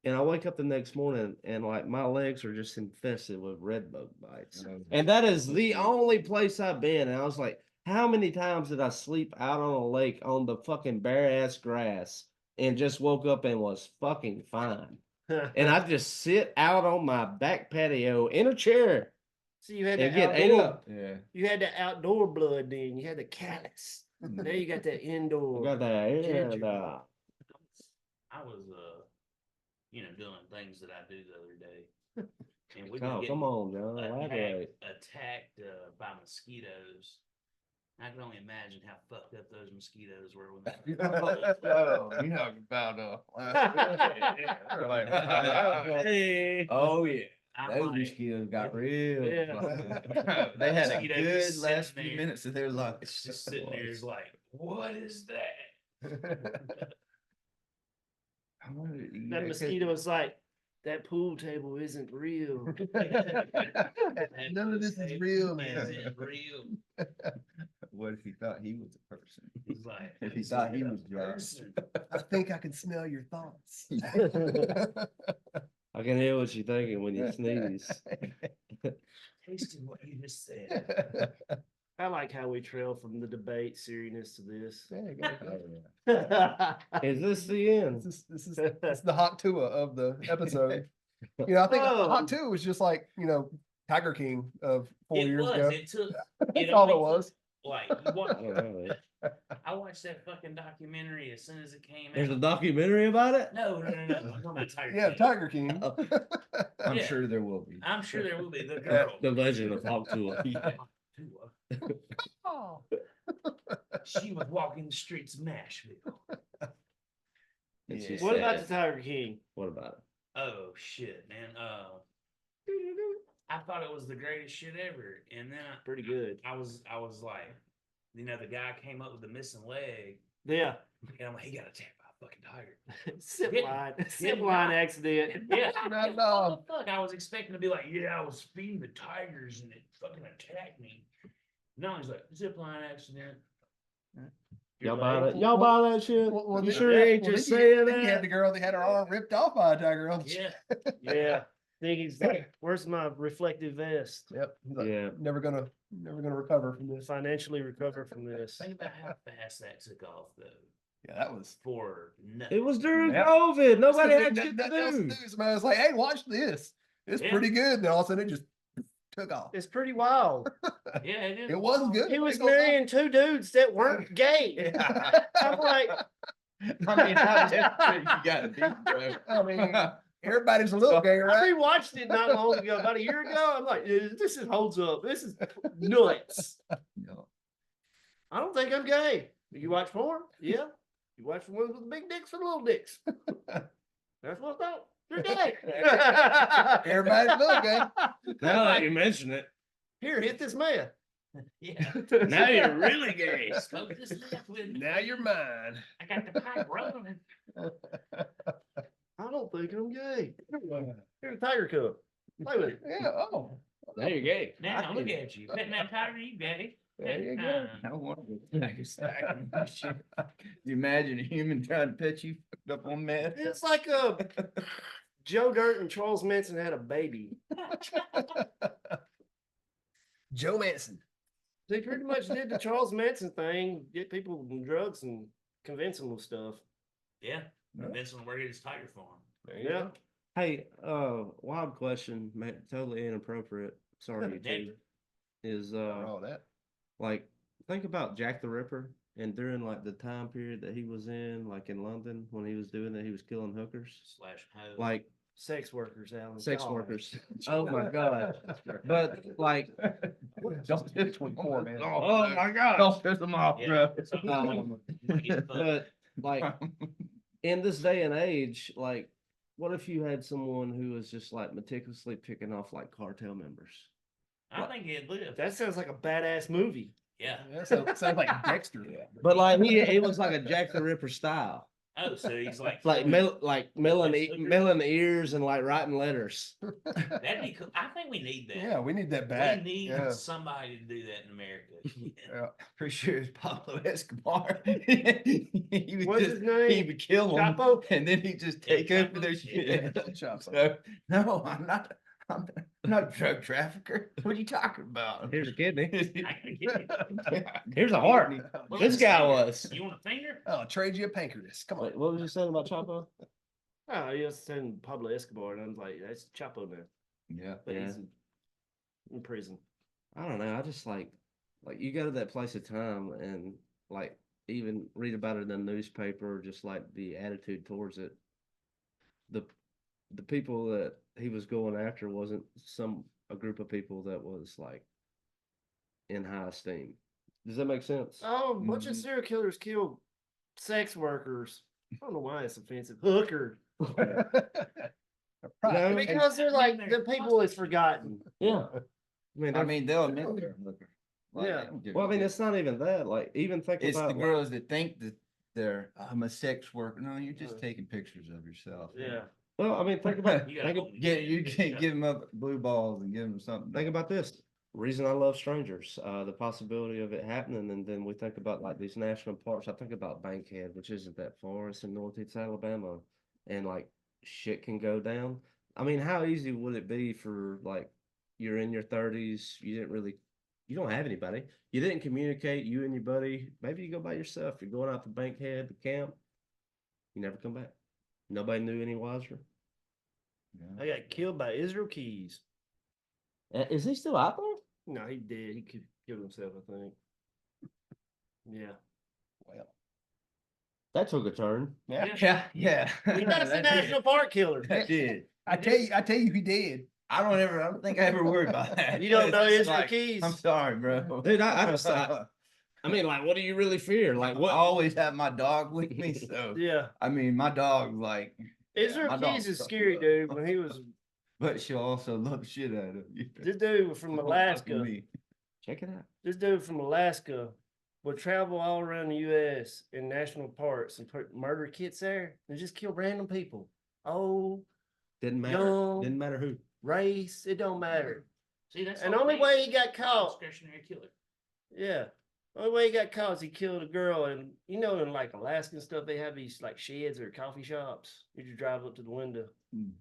And I wake up the next morning and like my legs are just infested with red bug bites. And that is the only place I've been. And I was like, how many times did I sleep out on a lake on the fucking bare ass grass and just woke up and was fucking fine? And I just sit out on my back patio in a chair so you had and the get ate outdoor, up. Yeah. you had the outdoor blood then. You had the callus. Now you got that I indoor. got that air. Ginger. I was, doing things that I do the other day. And we were Come getting on, John. Elaborate. attacked by mosquitoes. I can only imagine how fucked up those mosquitoes were when they You talking about Hey. oh yeah. I'm Those like, mosquitoes got real. Yeah. They had a Mosquito good just last sitting few there. minutes of their life. it's just sitting there, it's like, what is that? I wonder, yeah, That 'cause- mosquito was like, that pool table isn't real. None of this is real, man. Isn't real. What if he thought he was a person? He's like, If he "This thought is he a was Josh. person." I think I can smell your thoughts. I can hear what you're thinking when you sneeze. Tasted what you just said. I like how we trail from the debate seriousness to this. Yeah, go ahead. Oh, yeah. Is this the end? This is the hot two of the episode. I think Oh. hot two was just like Tiger King of 4 It years was. ago. It took. That's all only it was. took, Like, you watch, I don't know. I watched that fucking documentary as soon as it came There's a out. documentary about it? No. I'm talking about Tiger Yeah, King. Tiger King. I'm Yeah. sure there will be. I'm sure there will be the girl. The Legend of Hawk Tour. Oh. She was walking the streets of Nashville. And she Yeah. What said, about the Tiger King? What about it? Oh shit, man. I thought it was the greatest shit ever. And then Pretty good. I was like, you know, the guy came up with the missing leg, Yeah. and I'm like, he got attacked by a fucking tiger. Zip Didn't- line. didn't Zip line die. accident. Yeah, No, what no. the fuck? I was expecting to be like, yeah, I was feeding the tigers and it fucking attacked me. No, he's like, zip line accident. Y'all Your buy leg- that? Y'all buy that shit? Well, You then- sure he ain't well, just then saying then you had that? the girl that had her arm ripped off by a tiger on the Yeah. Yeah. Think he's like, where's my reflective vest? Yep. He's like, Yeah. never gonna recover from this. Financially recover from this. Think about how fast that took off though. Yeah, that was. For nothing. It was during Yep. COVID. Nobody had Nothing shit to else do. Somebody was like, "Hey, watch this. It's Yeah. pretty good." Then all of a sudden, it just took off. It's pretty wild. Yeah, it is. It was good. He was Ain't gonna lie. marrying two dudes that weren't gay. I'm like, I mean, how desperate you gotta be, bro. I mean, everybody's a little gay, I right? rewatched it not long ago, about a year ago. I'm like, this is holds up. This is nuts. No. I don't think I'm gay. You watch porn? Yeah. You watch the ones with the big dicks and little dicks. That's what's up. You're gay. Everybody's a little gay. Now that you mention it, Here, hit this man. Yeah. now you're really gay. Smoke this left with me. Now you're mine. I got the pipe rolling. I don't think I'm gay. Here's a tiger cub. Play with it. Yeah. Oh. Now you're gay. Now look at you. Petting that tiger, you gay. There you go. I want to take a stack of that shit. You imagine a human trying to pet you fucked up on meth? It's like a Joe Dirt and Charles Manson had a baby. Joe Manson. They pretty much did the Charles Manson thing, get people on drugs and convince them of stuff. Yeah. Convince him to work at his tiger farm. Yeah. Hey, wild question, totally inappropriate. Sorry, you two. Is All that. like think about Jack the Ripper and during like the time period that he was in, like in London when he was doing that, he was killing hookers, Slash hoe. like Sex workers, Alan. sex God. workers. Oh my god! But like, Don't piss with poor man. oh my god! Don't piss them off, Yeah. bro. So, you might get fucked. But like in this day and age, like, what if you had someone who was just like meticulously picking off like cartel members? I think it'd live. That sounds like a badass movie. Yeah. Yeah, sounds like Dexter. But like it was like a Jack the Ripper style, Oh, so he's like, like milling ears and like writing letters. that'd be cool. I think we need that. Yeah, we need that back. We need Yeah. somebody to do that in America. Yeah. Pretty sure it's Pablo Escobar. He would What's just, his name? he would kill them, Chapo? and then he'd just Yeah, take over Chapo. their Yeah. shit. Chops. So, no, I'm not a drug trafficker. What are you talking about? Here's a kidney. I can get it. Here's a heart. Well, This let's guy finger. was. You want a finger? I'll trade you a pancreas. Come on. Wait, what was you saying about Chapo? Oh, you was saying Pablo Escobar, and I was like, that's Chapo now. Yeah. But Yeah. he's in prison. I don't know. I just like you go to that place of time and like even read about it in the newspaper, just like the attitude towards it. The people that he was going after wasn't a group of people that was like in high esteem. Does that make sense? Oh, a bunch of Mhm. serial killers killed sex workers. I don't know why it's offensive. Hooker. No, Because they're like the people is forgotten. Yeah. I mean, they'll admit they're a hooker. Like, Yeah. they don't give Well, I a mean, shit. it's not even that. Like, even think It's about the girls that think that I'm a sex worker. No, you're just taking pictures of yourself. Yeah. well, I mean, think about You gotta think, hold me. You can't give them up blue balls and give them something. think about this. Reason I love strangers, the possibility of it happening, and then we think about like these national parks. I think about Bankhead, which isn't that far. It's in Northeast Alabama, and like shit can go down. I mean, how easy would it be for like you're in your 30s, you don't have anybody, you didn't communicate, you and your buddy, maybe you go by yourself. You're going out to Bankhead, the camp, you never come back. Nobody knew any wiser. Yeah. I got killed by Israel Keys. Is he still out there? No, he did. He could kill himself, I think. Yeah. Well, That took a turn. yeah. Yeah. That's the That national park killer. did. That did. I tell you, he did. I don't think I ever worried about that. You don't know It's Israel like, Keys. I'm sorry, bro. Dude, I mean, like, what do you really fear? Like, I what? always have my dog with me, so Yeah. I mean, my dog like Israel my Keys dog's is fucking scary, up. dude. When he was but she'll also love the shit out of you. This dude from Don't fuck with Alaska. me. Check it out. This dude from Alaska would travel all around the U.S. in national parks and put murder kits there and just kill random people. Oh, Didn't matter. Young. Didn't matter who. race, it don't matter. See, that's And all the only it way is. he got caught, Discretionary killer. yeah, only way he got caught is he killed a girl. And you know, in like Alaska and stuff, they have these like sheds or coffee shops. You just drive up to the window. Mm.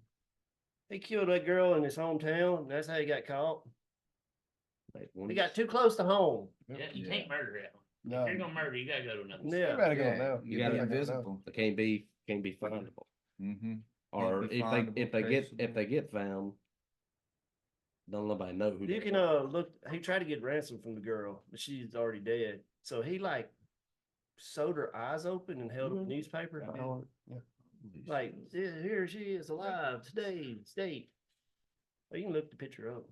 He killed that girl in his hometown. And that's how he got caught. Like, He got too close to home. Yeah, you Yeah. can't murder that one. No. If you're gonna murder, you gotta go to another. Yeah. state. You better go Yeah, now. you gotta gotta be be invisible. It can't be findable. Mm-hmm. Or be if they findable, get found, don't nobody know who. You they can are. look. He tried to get ransom from the girl, but she's already dead. So he like sewed her eyes open and held up a Mhm. newspaper. Oh, yeah. Like, yeah, here she is alive today, state. Well, you can look the picture up.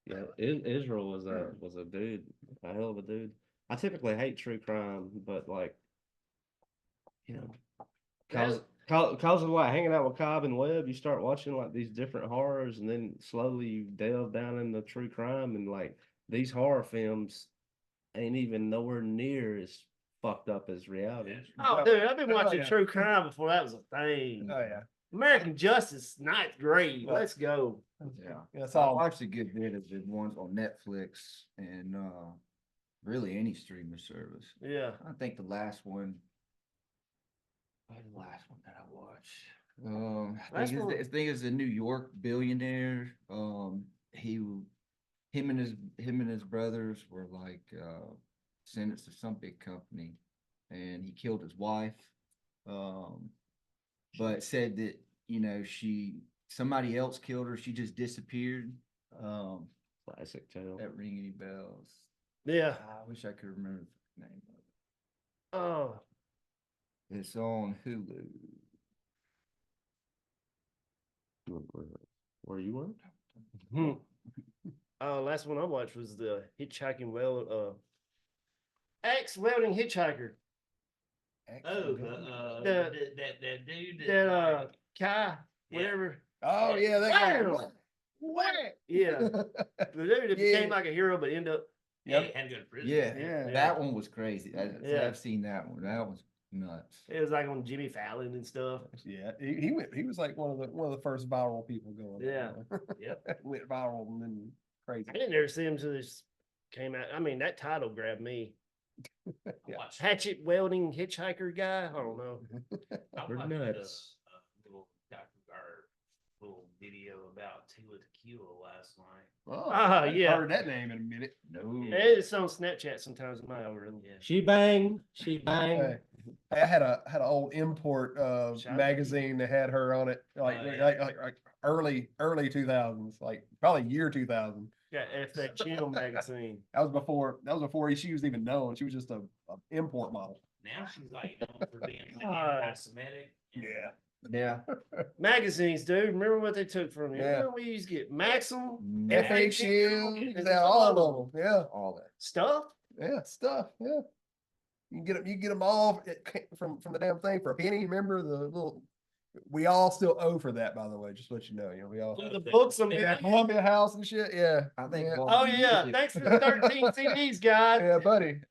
Yeah, Israel was a dude, a hell of a dude. I typically hate true crime, but like, you know, cause of like hanging out with Cobb and Webb, you start watching like these different horrors, and then slowly you delve down into true crime, and like these horror films ain't even nowhere near as fucked up as reality. Oh, dude, I've been Oh, watching yeah. true crime before that was a thing. Oh yeah. American Justice, not great. Well, Let's go. Yeah. That's I all. watched a good bit of the ones on Netflix and really any streaming service. Yeah. I think the last one. What was the last one that I watched? I think it's a New York billionaire. Him and his brothers were like sentenced to some big company, and he killed his wife. But said that somebody else killed her. She just disappeared. Classic tale. That ring any bells? Yeah. I wish I could remember the name of Oh, it. It's on Hulu. Where you went? hmm. Last one I watched was the hitchhiking ex-welding hitchhiker. Oh, The- that dude. That Kai, Yeah. whatever. Oh yeah, that guy. Wow. Yeah. The dude that Yeah. became like a hero but ended up yeah, Yep. had to go to prison. Yeah, Yeah. that one was crazy. Yeah. I've seen that one. That was nuts. it was like on Jimmy Fallon and stuff. Yeah, he was like one of the first viral people going. Yeah. Yep. Went viral and then crazy. I didn't ever see him until this came out. I mean, that title grabbed me. I watched. Hatchet welding hitchhiker guy. I don't know. I We're watched nuts. a little little video about Tequila last night. Oh, Ah, I haven't yeah. heard that name in a minute. No. It's on Snapchat sometimes in my algorithm. Yeah. She bang. Hey, I had an old import Shout out. magazine that had her on it, like Oh, yeah. like early 2000s, like probably year 2000. Got FX Channel magazine. That was before she was even known. She was just a import model. Now she's like known for being like Ah. anti-Semitic. Yeah. Yeah. Magazines, dude. Remember what they took from you? Yeah. Remember we used to get Maxim, FAQ, and yeah, all of them. Yeah, All that. stuff. yeah, stuff. Yeah, you can get them all from the damn thing for a penny. Remember the little? We all still owe for that, by the way. Just to let you know, we all. The books on Yeah, there. Columbia House and shit. Yeah, I think Yeah. all Oh the yeah. music- Thanks for the 13 CDs, guys. yeah, buddy.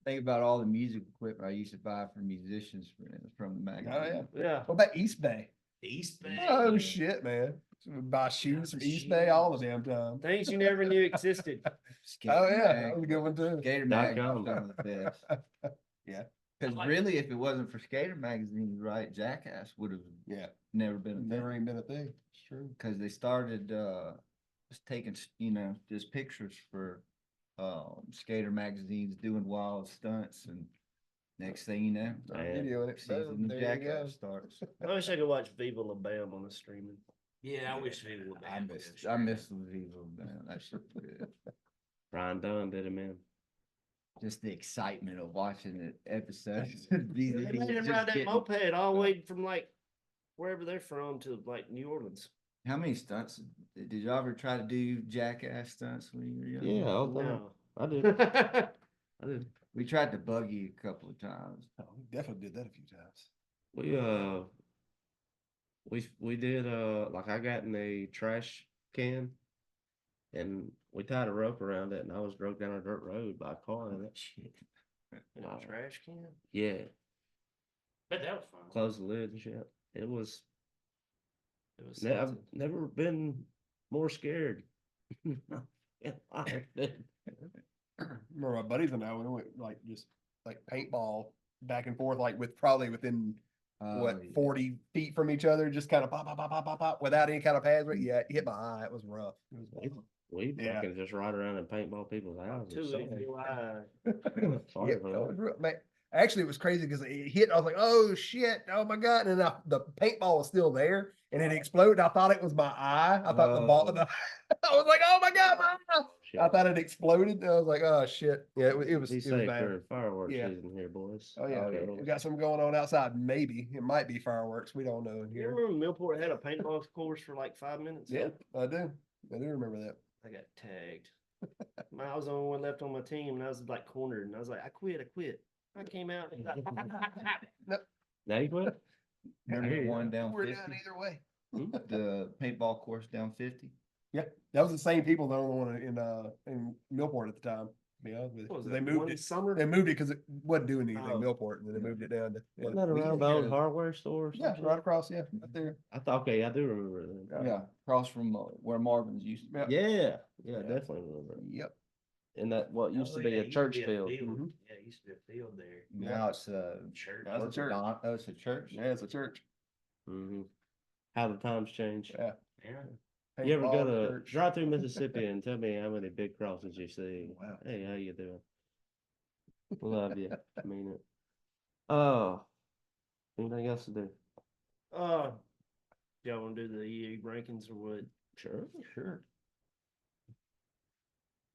Think about all the music equipment I used to buy for musicians from the magazine. Oh yeah. Yeah. What about East Bay? East Bay. Oh shit, man! Buy shoes from East Bay all the damn time. Things you never knew existed. Skater Oh yeah, Mag. that was a good one too. Skater Dot Mag com. was one of the best. Yeah. Because I like really, if it wasn't for Skater magazine, right, Jackass would have Yeah, never been a thing. never even been a thing. It's true. Because they started just taking just pictures for skater magazines doing wild stunts, and next thing you know, Start Man. videoing it. season Boom, of there you go. Jackass starts. I wish I could watch Viva La Bam on the streaming. Yeah, I wish people would. I miss the Vivo, man. That shit was good. Brian Dunn did it, man. Just the excitement of watching the episodes. They made him ride that moped all the way from like wherever they're from to like New Orleans. How many stunts did you ever try to do Jackass stunts when you were young? Yeah, all the time. No. I did. I did. We tried to buggy a couple of times. Oh, we definitely did that a few times. We did like I got in a trash can. And we tied a rope around it and I was drug down a dirt road by a car in it. Shit. In a trash can? Yeah. But that was fun. Close the lid and shit. It was, It was I've something. never been more scared. in life, dude. Remember my buddies and I, we went like just like paintball back and forth, like probably within Oh, yeah. 40 feet from each other, just kind of pop, pop, pop, pop, pop, pop, without any kind of pads. But yeah, it hit my eye. It was rough. It was rough. We Yeah. fucking just ride around and paintball people's houses. Too Sorry. easy. Why? Sorry Yeah, for it that. was man, actually, it was crazy because it hit. I was like, "Oh shit! Oh my god!" And then the paintball was still there, and it exploded. I thought it was my eye. I thought the ball. Oh. I was like, "Oh my god!" My eye. Shit. I thought it exploded. And I was like, "Oh shit!" Yeah, it was. Be It was safe bad. for fireworks Yeah. season here, boys. Oh yeah, Oh, yeah. we got something going on outside. Maybe it might be fireworks. We don't know in You here. remember Millport had a paintball course for like 5 minutes? Yeah, I do. I do remember that. I got tagged. I was the only one left on my team, and I was like cornered, and I was like, I quit. I came out. And Now you quit? Remember hear the you. one down We're 50? done either way. The paintball course down 50? Yeah, that was the same people that owned the one in Millport at the time. To be honest with you. What was So it, they moved one it. summer? They moved it because it wasn't doing anything. Oh. Millport, and then they moved it down to Wasn't that We around can the old go- hardware store? Or yeah, some right shit? across. Yeah, right there. I thought, okay, I do remember it then. Yeah, across from where Marvin's used to be. Yeah. Yeah, yeah, definitely remember it. Yep. And that what used to Oh, be yeah, a it church used to be a field. Mhm. Yeah, it used to be a field there. Now it's Church. That's a what's it, church. Oh, it's a church? Yeah, it's a church. Hmm. How the times change. Yeah. Yeah. You ever go Paintball to church. drive through Mississippi and tell me how many big crosses you see? Wow. Hey, how you doing? Love you. I mean it. Oh, anything else to do? Y'all want to do the EA rankings or what? Sure. Sure.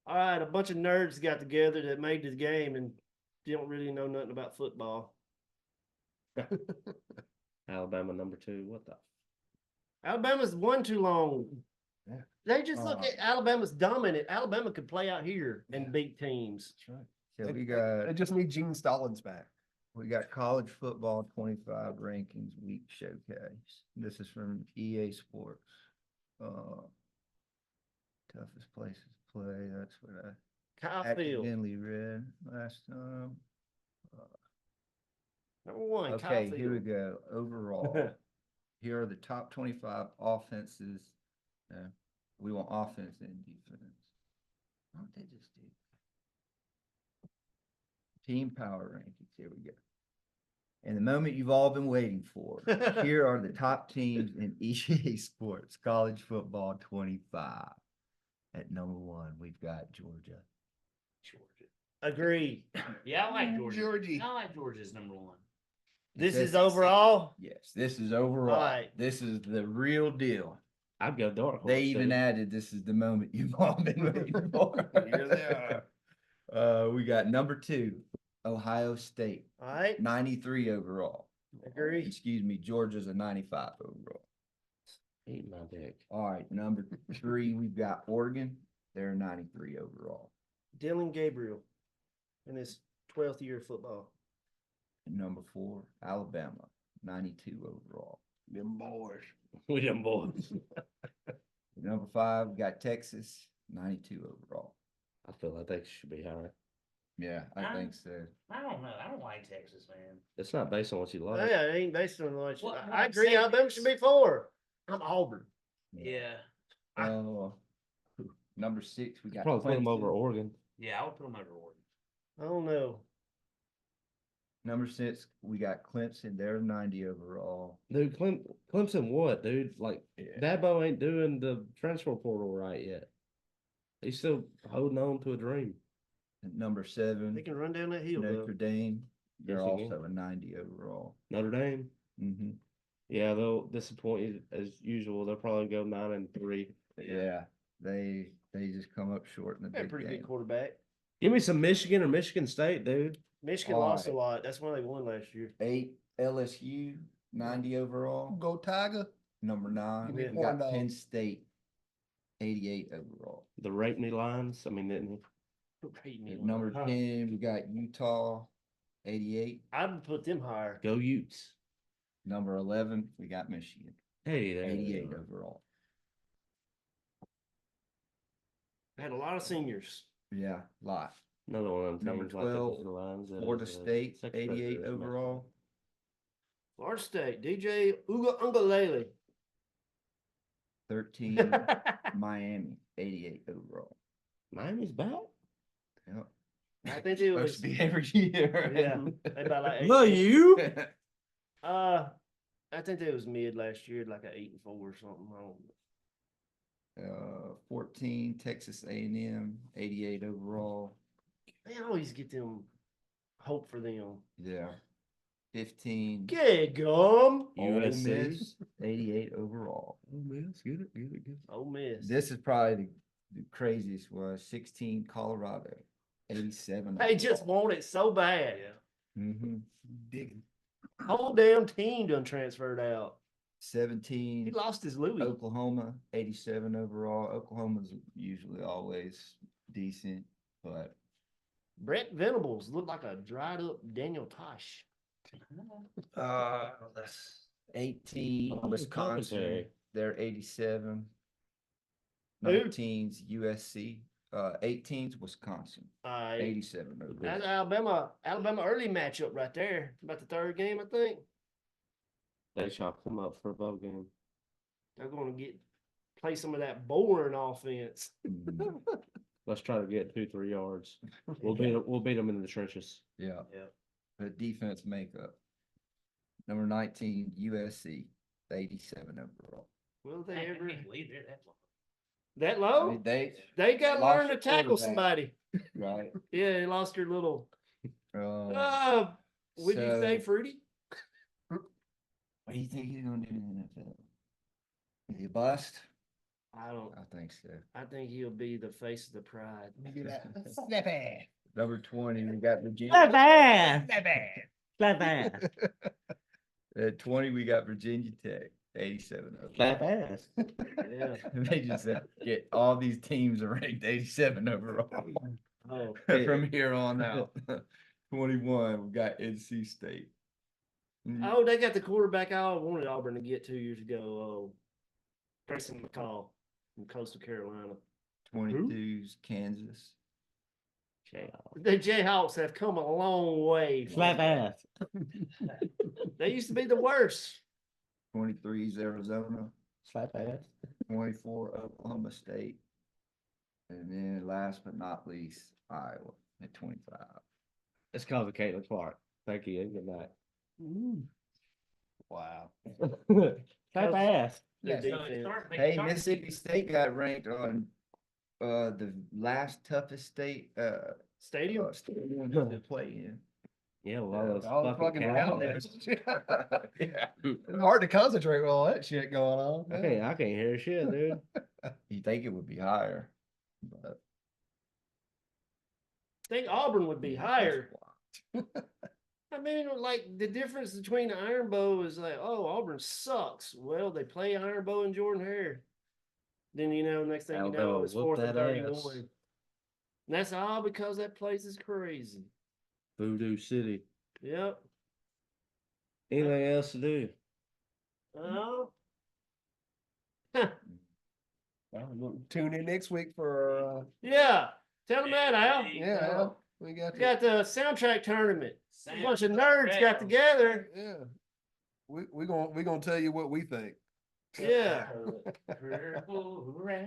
All right, a bunch of nerds got together that made this game and don't really know nothing about football. Alabama #2. What the? Alabama's won too long. Yeah. They just look at Alabama's dominant. Alabama could play out here and Yeah. beat teams. That's right. So They- we they got just need Gene Stallings back. college football 25 rankings week showcase. This is from EA Sports. Toughest places to play. That's what I Kyle Field, accidentally read last time. #1. Kyle Okay, here we Field. go. Overall, here are the top 25 offenses. We want offense and defense. Why don't they just do team power rankings? Here we go. And the moment you've all been waiting for. Here are the top teams in EA Sports College Football 25. At #1, we've got Georgia. Georgia. Agree. Yeah, I like Georgia. Georgie. I like Georgia's #1. This This is is- overall. Yes, this is overall. Alright. This is the real deal. I'd go dark horse. They even dude. added, this is the moment you've all been waiting for. Here they are. We got #2, Ohio State, All right. 93 overall. Agree. Excuse me, Georgia's a 95 overall. Eat my dick. All right, #3, we've got Oregon. They're 93 overall. Dylan Gabriel in his 12th year of football. And #4, Alabama, 92 overall. Them boys. We them boys. #5, we got Texas, 92 overall. I feel like they should be higher. Yeah, I think so. I don't know. I don't like Texas, man. It's not based on what you like. Oh, yeah, it ain't based on what Well, I I'm agree. saying Alabama should be 4. I'm Auburn. Yeah. #6, we got Probably put them over Clemson. Oregon. Yeah, I would put them over Oregon. I don't know. #6, we got Clemson. They're 90 overall. Dude, Clemson what, dude? Like, Yeah. Dabo ain't doing the transfer portal right yet. He's still holding on to a dream. And #7, They can run down that hill, though. Notre Dame. They're Yes, they can. also a 90 overall. Notre Dame. Mm-hmm. Yeah, they'll disappoint you as usual. They'll probably go 9-3. Yeah, they just come up short in the They're a big pretty game. good quarterback. Give me some Michigan or Michigan State, dude. Michigan All lost a right. lot. That's why they won last year. 8, LSU, 90 overall. Go Tiger. #9, Give me we got $1. Penn State, 88 overall. The Rape Me Lions. I mean, didn't Rating At #10, we got Utah, 88. I'd put them higher. go Utes. #11, we got Michigan, Hey, there. 88 overall. Had a lot of seniors. Yeah, lot. Another one of them Number teams like the 12, lines that Florida is, State, sex 88 predators, man. overall. Florida State, DJ Uga Ungalele. 13, Miami, 88 overall. Miami's back. Yep. I think it Supposed was. to be every year. Yeah, they about like Love you. I think it was mid last year, like an 8-4 or something. I don't know. 14, Texas A&M, 88 overall. They always get them hope for them. Yeah. 15, Get gum. Ole USC. Miss, 88 overall. Oh, Miss, get it. Ole Miss. This is probably the craziest was 16, Colorado, 87. They just want it so bad. Mm-hmm. Digging. Whole damn team done transferred out. He 17, lost his Louis. Oklahoma, 87 overall. Oklahoma's usually always decent, but Brett Venables looked like a dried up Daniel Tosh. that's 18, Oh, Wisconsin. commentary. They're 87. Who? 19's USC. 18's Wisconsin. 87 overall. That's Alabama early matchup right there. About the third game, I think. They chalked them up for a bowl game. They're going to play some of that boring offense. Mhm. Let's try to get 2-3 yards. We'll beat them in the trenches. Yeah. Yeah. The defense makeup. Number 19, USC, 87 overall. Will they I ever can't believe they're that low. that I low? mean, they They got to lost learn to their tackle quarterback. somebody. right. Yeah, they lost their little. Um, Would you say, so- Fruity? what do you think he's gonna do in the NFL? Is he a bust? I don't. I think so. I think he'll be the face of the pride. Look at that. Snappy. Number 20, we got Virginia. Snappy. At 20, we got Virginia Tech, 87 overall. Clap ass. Yeah. They just get all these teams are ranked 87 overall Oh, from here on out. 21, we got NC State. oh, they got the quarterback I wanted Auburn to get 2 years ago. Grayson McCall from Coastal Carolina. 22's Kansas. The Jayhawks have come a long way. Slap ass. They used to be the worst. 23's Arizona. Slap ass. 24 Oklahoma State. And then last but not least, Iowa at 25. Let's call it Caitlin Clark. Thank you. Good night. Wow. Clap ass. Their So defense. it start- they Hey, start- Mississippi State got ranked on the last toughest state Stadium. stadium to play in. Yeah, well, all those All the fucking fucking cows. Yeah. It's hard to concentrate with all that shit going on. I can't hear shit, dude. You think it would be higher, but I think Auburn would be yeah, higher. that's wild. I mean, like the difference between Iron Bow is like, oh, Auburn sucks. Well, they play Iron Bow and Jordan Hare. Then next thing you know, Alabama it's whooped 4th and that 31. ass. And that's all because that place is crazy. Voodoo City. Yep. Anything else to do? Oh. Well, we'll tune in next week for Yeah. Tell them that, Al. yeah, Al, we got We got the soundtrack tournament. A Sound bunch of nerds got down. together. yeah. We gonna tell you what we think. Yeah. Purple rain.